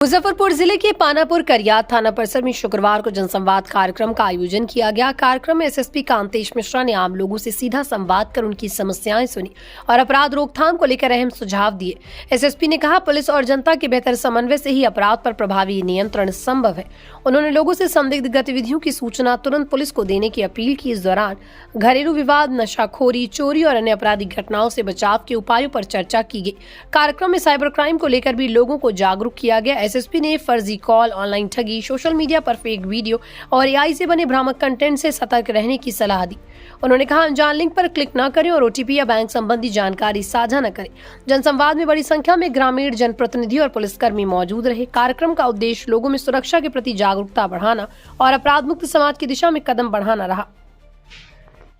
मुजफ्फरपुर जिले के पानापुर करियात थाना परिसर में शुक्रवार को जनसंवाद कार्यक्रम का आयोजन किया गया। कार्यक्रम में एसएसपी कांतेश मिश्रा ने आम लोगों से सीधा संवाद कर उनकी समस्याएं सुनी और अपराध रोकथाम को लेकर अहम सुझाव दिए। एसएसपी ने कहा, पुलिस और जनता के बेहतर समन्वय से ही अपराध पर प्रभावी नियंत्रण संभव है। उन्होंने लोगों से संदिग्ध गतिविधियों की सूचना तुरंत पुलिस को देने की अपील की। इस दौरान घरेलू विवाद, नशाखोरी, चोरी और अन्य आपराधिक घटनाओं से बचाव के उपायों पर चर्चा की गई। कार्यक्रम में साइबर क्राइम को लेकर भी लोगों को जागरूक किया गया। एसएसपी ने फर्जी कॉल, ऑनलाइन ठगी, सोशल मीडिया पर फेक वीडियो और एआई से बने भ्रामक कंटेंट से सतर्क रहने की सलाह दी। उन्होंने कहा, अनजान लिंक पर क्लिक न करें और ओटीपी या बैंक संबंधी जानकारी साझा न करें। जनसंवाद में बड़ी संख्या में ग्रामीण, जनप्रतिनिधि और पुलिसकर्मी मौजूद रहे। कार्यक्रम का उद्देश्य लोगों में सुरक्षा के प्रति जागरूकता बढ़ाना और अपराध मुक्त समाज की दिशा में कदम बढ़ाना रहा।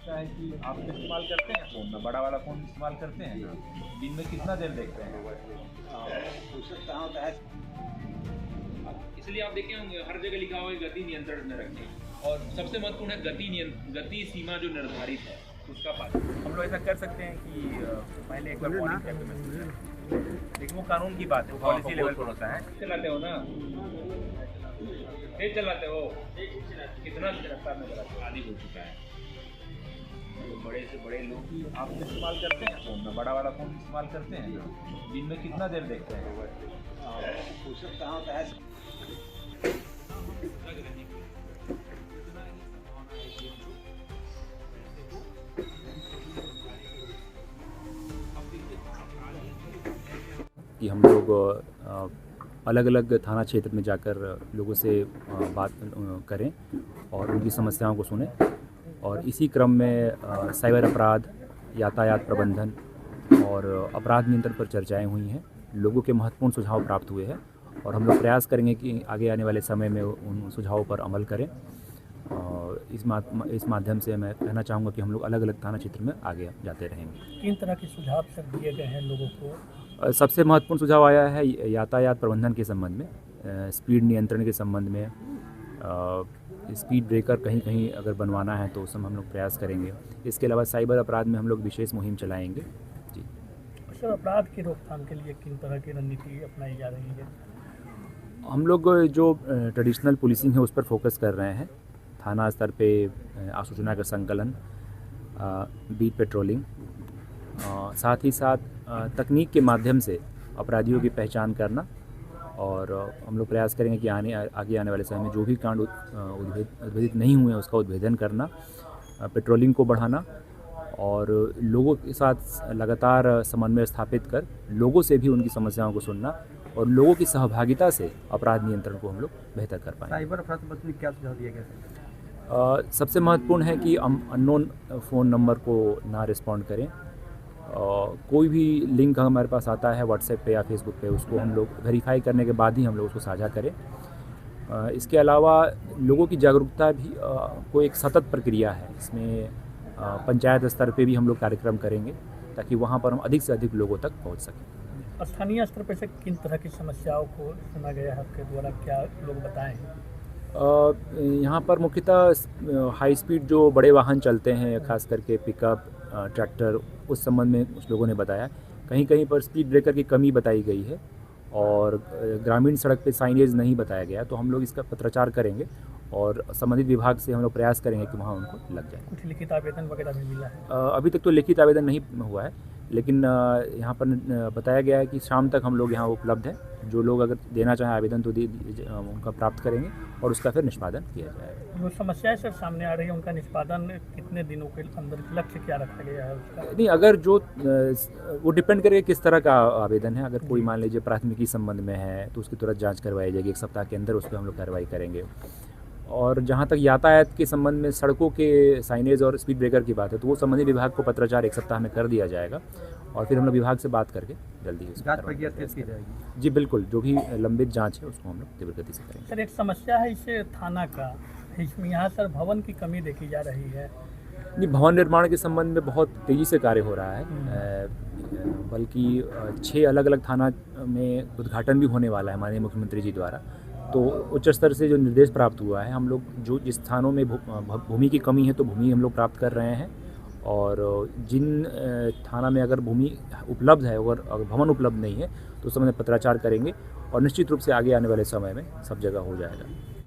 कि आप इस्तेमाल करते हैं फोन में, बड़ा वाला फोन इस्तेमाल करते हैं, दिन में कितना देर देखते हैं? इसलिए आप देखे होंगे हर जगह लिखा हुआ है गति नियंत्रण में रखें, और सबसे महत्वपूर्ण है गति सीमा जो निर्धारित है उसका पालन। हम लोग ऐसा कर सकते हैं कि पहले एक बार वार्निंग करके मैसेज करें, लेकिन वो कानून की बात है, पॉलिसी लेवल पर होता है। चलाते हो ना, तेज चलाते हो, कितना रफ्तार में चलाते हो, आदि हो चुका है। बड़े से बड़े लोग आप इस्तेमाल करते हैं फोन में, बड़ा वाला फोन इस्तेमाल करते हैं, दिन में कितना देर देखते हैं? कि हम लोग अलग अलग थाना क्षेत्र में जाकर लोगों से बात करें और उनकी समस्याओं को सुनें, और इसी क्रम में साइबर अपराध, यातायात प्रबंधन और अपराध नियंत्रण पर चर्चाएं हुई हैं। लोगों के महत्वपूर्ण सुझाव प्राप्त हुए हैं और हम लोग प्रयास करेंगे कि आगे आने वाले समय में उन सुझावों पर अमल करें। इस माध्यम से मैं कहना चाहूँगा कि हम लोग अलग अलग थाना क्षेत्र में आगे जाते रहेंगे। किन तरह के सुझाव सब दिए गए हैं लोगों को? सबसे महत्वपूर्ण सुझाव आया है यातायात प्रबंधन के संबंध में, स्पीड नियंत्रण के संबंध में। स्पीड ब्रेकर कहीं कहीं अगर बनवाना है तो उस समय हम लोग प्रयास करेंगे। इसके अलावा साइबर अपराध में हम लोग विशेष मुहिम चलाएंगे। जी सर, अपराध की रोकथाम के लिए किन तरह की रणनीति अपनाई जा रही है? हम लोग जो ट्रेडिशनल पुलिसिंग है उस पर फोकस कर रहे हैं। थाना स्तर पे आसूचना का संकलन, बीट पेट्रोलिंग, साथ ही साथ तकनीक के माध्यम से अपराधियों की पहचान करना, और हम लोग प्रयास करेंगे कि आगे आने वाले समय में जो भी कांड उद्भेदित नहीं हुए उसका उद्भेदन करना, पेट्रोलिंग को बढ़ाना और लोगों के साथ लगातार समन्वय स्थापित कर लोगों से भी उनकी समस्याओं को सुनना और लोगों की सहभागिता से अपराध नियंत्रण को हम लोग बेहतर कर पाएंगे। साइबर अपराध में क्या सुझाव दिए गए? सबसे महत्वपूर्ण है कि हम अननोन फ़ोन नंबर को ना रिस्पॉन्ड करें। कोई भी लिंक हमारे पास आता है व्हाट्सएप पे या फेसबुक पे, उसको हम लोग वेरीफाई करने के बाद ही हम लोग उसको साझा करें। इसके अलावा लोगों की जागरूकता भी को एक सतत प्रक्रिया है। इसमें पंचायत स्तर पे भी हम लोग कार्यक्रम करेंगे ताकि वहाँ पर हम अधिक से अधिक लोगों तक पहुँच सकें। स्थानीय स्तर पर से किन तरह की समस्याओं को सुना गया है आपके द्वारा, क्या लोग बताएं? यहाँ पर मुख्यतः हाई स्पीड जो बड़े वाहन चलते हैं, खास करके पिकअप, ट्रैक्टर, उस संबंध में कुछ लोगों ने बताया। कहीं कहीं पर स्पीड ब्रेकर की कमी बताई गई है और ग्रामीण सड़क पे साइनेज नहीं बताया गया, तो हम लोग इसका पत्राचार करेंगे और संबंधित विभाग से हम लोग प्रयास करेंगे कि वहाँ उनको लग जाए। कुछ लिखित आवेदन वगैरह भी मिला है? अभी तक तो लिखित आवेदन नहीं हुआ है, लेकिन यहाँ पर बताया गया है कि शाम तक हम लोग यहाँ उपलब्ध हैं। जो लोग अगर देना चाहें आवेदन तो उनका प्राप्त करेंगे और उसका फिर निष्पादन किया जाएगा। जो समस्याएं सर सामने आ रही है उनका निष्पादन कितने दिनों के अंदर, लक्ष्य क्या रखा गया है उसका? नहीं, अगर जो वो डिपेंड करेगा किस तरह का आवेदन है। अगर कोई मान लीजिए प्राथमिकी संबंध में है तो उसकी तुरंत जाँच करवाई जाएगी, 1 सप्ताह के अंदर उस पर हम लोग कार्रवाई करेंगे। और जहाँ तक यातायात के संबंध में सड़कों के साइनेज और स्पीड ब्रेकर की बात है तो वो संबंधित विभाग को पत्राचार 1 सप्ताह में कर दिया जाएगा और फिर हम लोग विभाग से बात करके जल्दी जांच प्रक्रिया तेज की जाएगी। जी बिल्कुल, जो भी लंबित जांच है उसको हम लोग तीव्र गति से करेंगे। सर, एक समस्या है इससे थाना का, इसमें यहाँ सर भवन की कमी देखी जा रही है। नहीं, भवन निर्माण के संबंध में बहुत तेज़ी से कार्य हो रहा है, बल्कि 6 अलग अलग थाना में उद्घाटन भी होने वाला है माननीय मुख्यमंत्री जी द्वारा। तो उच्च स्तर से जो निर्देश प्राप्त हुआ है, हम लोग जो जिस स्थानों में भूमि की कमी है तो भूमि हम लोग प्राप्त कर रहे हैं और जिन थाना में अगर भूमि उपलब्ध है और भवन उपलब्ध नहीं है तो उस समय पत्राचार करेंगे और निश्चित रूप से आगे आने वाले समय में सब जगह हो जाएगा।